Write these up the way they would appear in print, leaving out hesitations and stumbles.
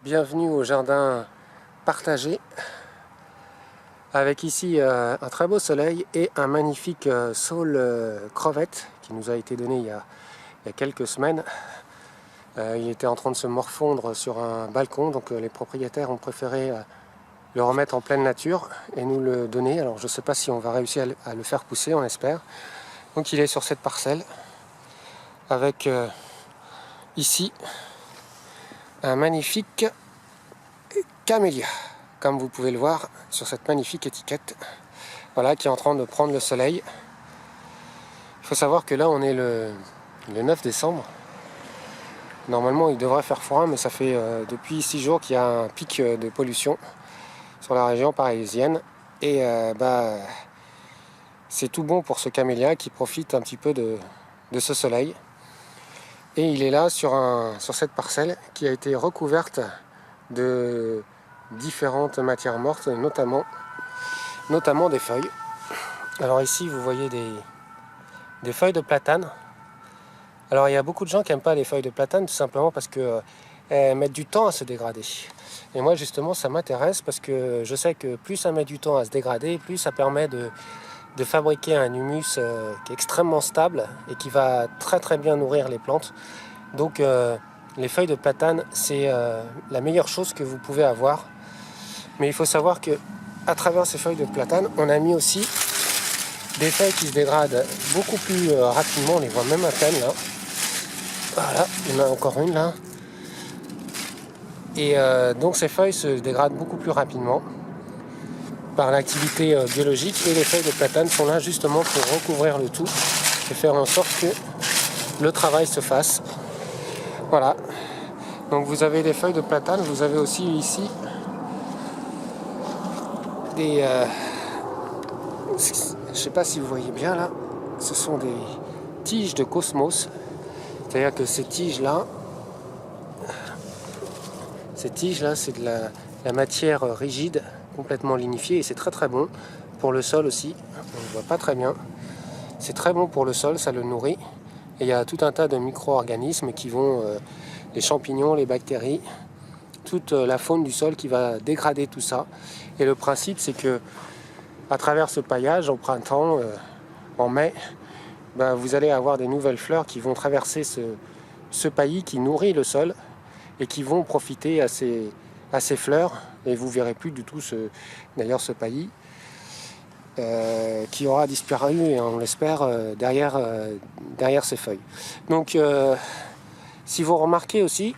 Bienvenue au jardin partagé avec ici un très beau soleil et un magnifique saule crevette qui nous a été donné il y a quelques semaines. Il était en train de se morfondre sur un balcon, donc les propriétaires ont préféré le remettre en pleine nature et nous le donner. Alors je ne sais pas si on va réussir à le faire pousser, on espère. Donc il est sur cette parcelle avec ici un magnifique camélia, comme vous pouvez le voir sur cette magnifique étiquette, voilà, qui est en train de prendre le soleil. Il faut savoir que là on est le 9 décembre. Normalement il devrait faire froid, mais ça fait depuis 6 jours qu'il y a un pic de pollution sur la région parisienne. Et c'est tout bon pour ce camélia qui profite un petit peu de ce soleil. Et il est là sur cette parcelle qui a été recouverte de différentes matières mortes, notamment des feuilles. Alors ici vous voyez des feuilles de platane. Alors il y a beaucoup de gens qui n'aiment pas les feuilles de platane tout simplement parce qu'elles mettent du temps à se dégrader. Et moi justement ça m'intéresse parce que je sais que plus ça met du temps à se dégrader, plus ça permet de fabriquer un humus qui est extrêmement stable et qui va très bien nourrir les plantes. Donc les feuilles de platane c'est la meilleure chose que vous pouvez avoir. Mais il faut savoir que à travers ces feuilles de platane, on a mis aussi des feuilles qui se dégradent beaucoup plus rapidement. On les voit même à peine là. Voilà, il y en a encore une là. Et donc ces feuilles se dégradent beaucoup plus rapidement par l'activité biologique. Et les feuilles de platane sont là justement pour recouvrir le tout et faire en sorte que le travail se fasse. Voilà. Donc vous avez des feuilles de platane, vous avez aussi ici des... je ne sais pas si vous voyez bien là, ce sont des tiges de cosmos. C'est-à-dire que ces tiges-là, c'est de la matière rigide, complètement lignifiée, et c'est très bon pour le sol aussi. On ne le voit pas très bien. C'est très bon pour le sol, ça le nourrit. Et il y a tout un tas de micro-organismes qui vont, les champignons, les bactéries, toute la faune du sol qui va dégrader tout ça. Et le principe, c'est que à travers ce paillage, au printemps, en mai, vous allez avoir des nouvelles fleurs qui vont traverser ce paillis qui nourrit le sol et qui vont profiter à ces fleurs. Et vous verrez plus du tout ce paillis qui aura disparu, et on l'espère, derrière ces feuilles. Donc si vous remarquez aussi,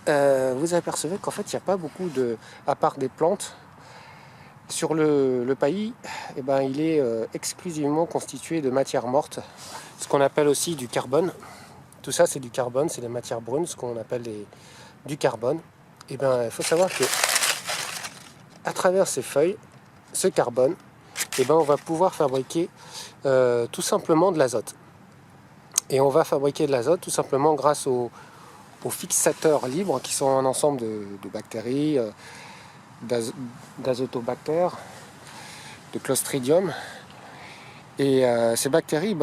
vous apercevez qu'en fait il n'y a pas beaucoup à part des plantes sur le paillis. Il est exclusivement constitué de matières mortes, ce qu'on appelle aussi du carbone. Tout ça c'est du carbone, c'est des matières brunes, ce qu'on appelle du carbone. Il faut savoir que à travers ces feuilles, ce carbone, on va pouvoir fabriquer tout simplement de l'azote. Et on va fabriquer de l'azote tout simplement grâce aux fixateurs libres qui sont un ensemble de bactéries, d'azotobactères, de clostridium. Et ces bactéries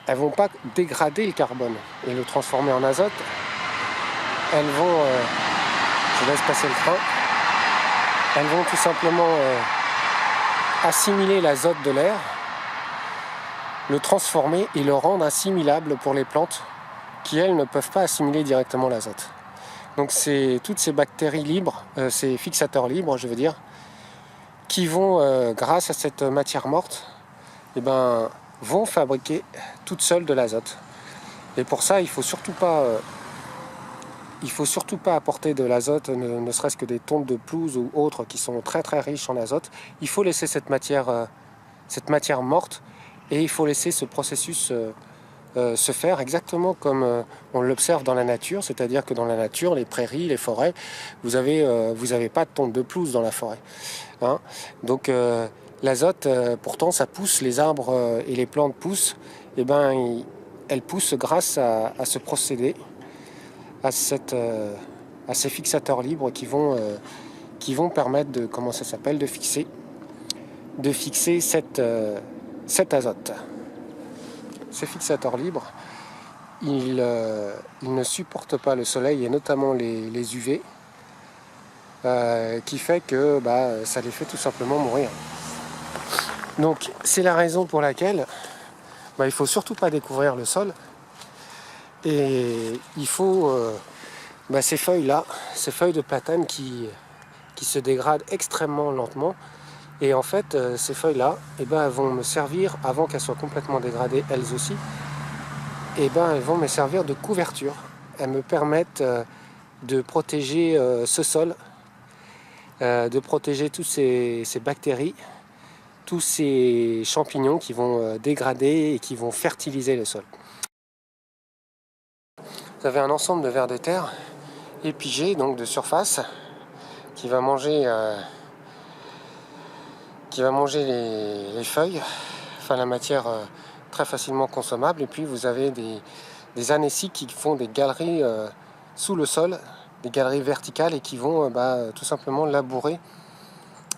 elles vont pas dégrader le carbone et le transformer en azote. Elles vont, je laisse passer le train, elles vont tout simplement assimiler l'azote de l'air, le transformer et le rendre assimilable pour les plantes qui, elles, ne peuvent pas assimiler directement l'azote. Donc c'est toutes ces bactéries libres, ces fixateurs libres, je veux dire, qui vont, grâce à cette matière morte, vont fabriquer toutes seules de l'azote. Et pour ça, il faut surtout pas apporter de l'azote, ne serait-ce que des tontes de pelouse ou autres qui sont très riches en azote. Il faut laisser cette matière morte, et il faut laisser ce processus se faire exactement comme on l'observe dans la nature. C'est-à-dire que dans la nature, les prairies, les forêts, vous avez pas de tonte de pelouse dans la forêt. Hein. Donc l'azote, pourtant ça pousse, les arbres et les plantes poussent, elles poussent grâce à ce procédé, à ces fixateurs libres qui vont permettre de fixer cet azote. Ces fixateurs libres, ils ne supportent pas le soleil, et notamment les UV. qui fait que ça les fait tout simplement mourir. Donc c'est la raison pour laquelle il ne faut surtout pas découvrir le sol, et il faut ces feuilles-là, ces feuilles de platane qui se dégradent extrêmement lentement. Et en fait, ces feuilles-là, elles vont me servir, avant qu'elles soient complètement dégradées elles aussi, elles vont me servir de couverture. Elles me permettent de protéger ce sol, de protéger toutes ces bactéries, tous ces champignons qui vont dégrader et qui vont fertiliser le sol. Vous avez un ensemble de vers de terre épigé, donc de surface, qui va manger les feuilles, enfin la matière très facilement consommable. Et puis vous avez des anécies qui font des galeries sous le sol, des galeries verticales, et qui vont tout simplement labourer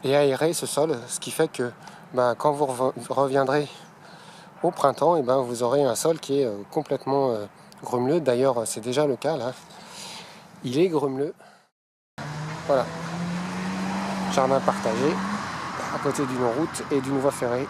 et aérer ce sol, ce qui fait que quand vous reviendrez au printemps, vous aurez un sol qui est complètement grumeleux. D'ailleurs, c'est déjà le cas là, il est grumeleux. Voilà, jardin partagé à côté d'une route et d'une voie ferrée.